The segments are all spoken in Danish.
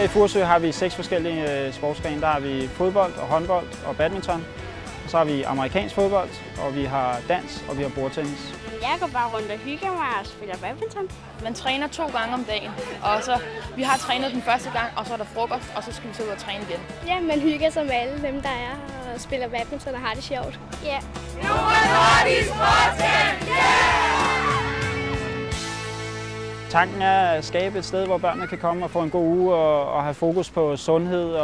i Furesø har vi 6 forskellige sportsgrene. Der har vi fodbold og håndbold og badminton. Og så har vi amerikansk fodbold, og vi har dans, og vi har bordtennis. Jeg går bare rundt og hygger mig og spiller badminton. Man træner 2 gange om dagen, og så vi har trænet den første gang, og så er der frokost, og så skal vi så ud og træne igen. Ja, man hygger sig med alle dem, der er og spiller badminton og har det sjovt. Ja. Tanken er at skabe et sted, hvor børnene kan komme og få en god uge og have fokus på sundhed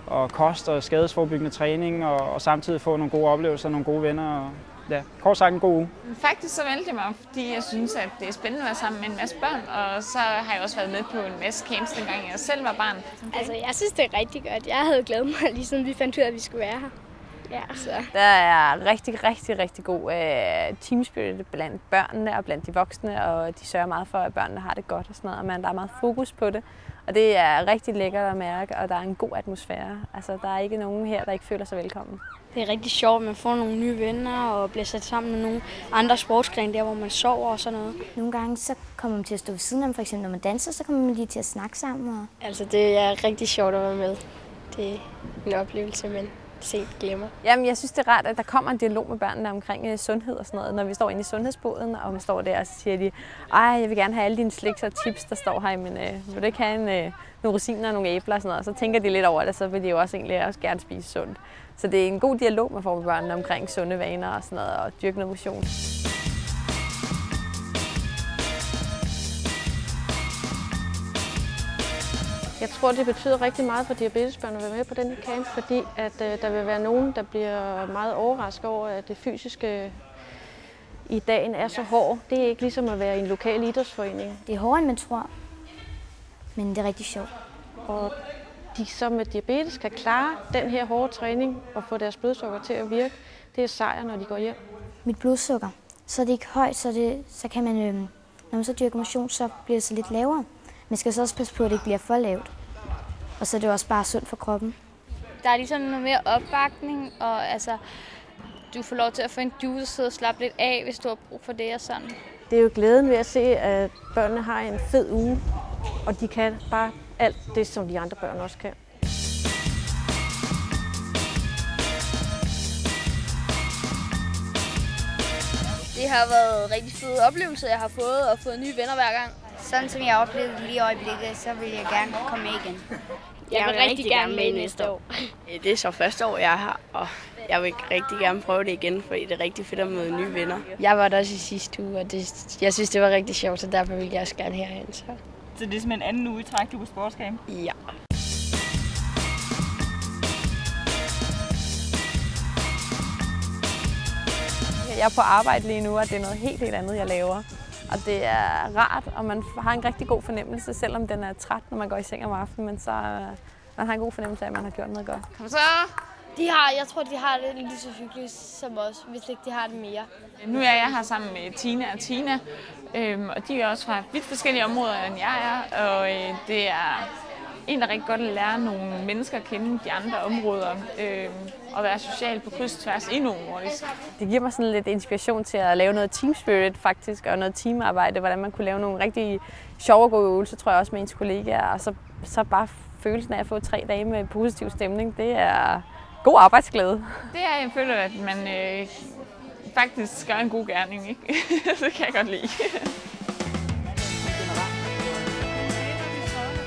og kost og skadesforebyggende træning og samtidig få nogle gode oplevelser, nogle gode venner. Og, ja, kort sagt en god uge. Faktisk så valgte jeg mig, fordi jeg synes, at det er spændende at være sammen med en masse børn, og så har jeg også været med på en masse camps, dengang jeg selv var barn. Altså, jeg synes, det er rigtig godt. Jeg havde glædet mig, lige siden vi fandt ud af, at vi skulle være her. Ja, så. Der er rigtig god teamspirit blandt børnene og blandt de voksne, og de sørger meget for, at børnene har det godt og sådan noget, og der er meget fokus på det. Og det er rigtig lækkert at mærke, og der er en god atmosfære. Altså, der er ikke nogen her, der ikke føler sig velkommen. Det er rigtig sjovt, at man får nogle nye venner og bliver sat sammen med nogle andre sportsgrene, der hvor man sover og sådan noget. Nogle gange så kommer man til at stå ved siden af, for eksempel når man danser, så kommer man lige til at snakke sammen. Og... Altså, det er rigtig sjovt at være med. Det er en oplevelse, men sent glemmer. Jamen, jeg synes, det er rart, at der kommer en dialog med børnene omkring sundhed og sådan noget. Når vi står inde i sundhedsboden, og man står der, og så siger de, jeg vil gerne have alle dine sliks og tips, der står her, men vil du ikke have nogle rosiner og nogle æbler og sådan noget? Så tænker de lidt over det, så vil de jo også egentlig også gerne spise sundt. Så det er en god dialog, man får med børnene omkring sunde vaner og sådan noget, og dyrke noget motion. Jeg tror, det betyder rigtig meget for diabetesbørn at være med på den her camp, fordi at der vil være nogen, der bliver meget overrasket over, at det fysiske i dagen er så hård. Det er ikke ligesom at være i en lokal idrætsforening. Det er hårdere, end man tror, men det er rigtig sjovt. Og de som med diabetes kan klare den her hårde træning og få deres blodsukker til at virke, det er sejr, når de går hjem. Mit blodsukker, så er det ikke højt, så kan man, når man så dyrker motion, så bliver det så lidt lavere. Man skal så også passe på, at det ikke bliver for lavt. Og så er det også bare sundt for kroppen. Der er ligesom noget mere opbakning, og altså, du får lov til at få en juice og sidde og slappe lidt af, hvis du har brug for det og sådan. Det er jo glæden ved at se, at børnene har en fed uge, og de kan bare alt det, som de andre børn også kan. Det har været en rigtig fed oplevelse, jeg har fået, og fået nye venner hver gang. Sådan som jeg oplevede lige i øjeblikket, så vil jeg gerne komme med igen. Jeg vil rigtig gerne med næste år. Det er så første år, jeg er her, og jeg vil rigtig gerne prøve det igen, fordi det er rigtig fedt at møde nye venner. Jeg var der også i sidste uge, og jeg synes, det var rigtig sjovt, så derfor vil jeg også gerne herhen. Så det er simpelthen en anden uge i træk, du på sportscamp? Ja. Jeg er på arbejde lige nu, og det er noget helt andet, jeg laver. Og det er rart, og man har en rigtig god fornemmelse, selvom den er træt, når man går i seng om aftenen. Men så man har en god fornemmelse af, at man har gjort noget godt. Kom så! Jeg tror, de har det lige så hyggeligt som os, hvis ikke de har det mere. Nu er jeg her sammen med Tina og Tina, og de er også fra vidt forskellige områder, end jeg er. Og det er egentlig rigtig godt at lære nogle mennesker at kende de andre områder, og være social på kryds og tværs i nogle nordisk. Det giver mig sådan lidt inspiration til at lave noget team spirit faktisk, og noget teamarbejde, hvordan man kunne lave nogle rigtig sjove og gode øvelser, tror jeg også med ens kollegaer. Og så bare følelsen af at få 3 dage med positiv stemning, det er god arbejdsglæde. Det er, jeg føler, at man faktisk gør en god gerning, ikke? Det kan jeg godt lide.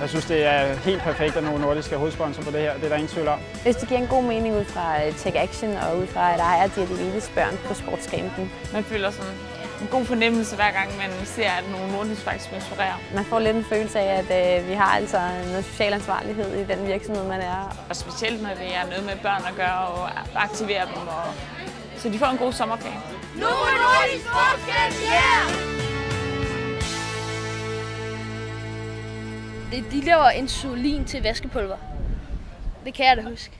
Jeg synes, det er helt perfekt, at Novo Nordisk er hovedsponsor på det her. Det er der ingen tvivl om. Hvis det giver en god mening ud fra Take Action og ud fra, at der er diabetesbørn på sportscampen. Man føler sådan en god fornemmelse hver gang, man ser, at Novo Nordisk faktisk menstruerer. Man får lidt en følelse af, at vi har altså noget social ansvarlighed i den virksomhed, man er. Og specielt når det er noget med børn at gøre og aktivere dem, så de får en god sommerferie. Novo Nordisk Sportscamp, yeah! De laver insulin til vaskepulver. Det kan jeg da huske.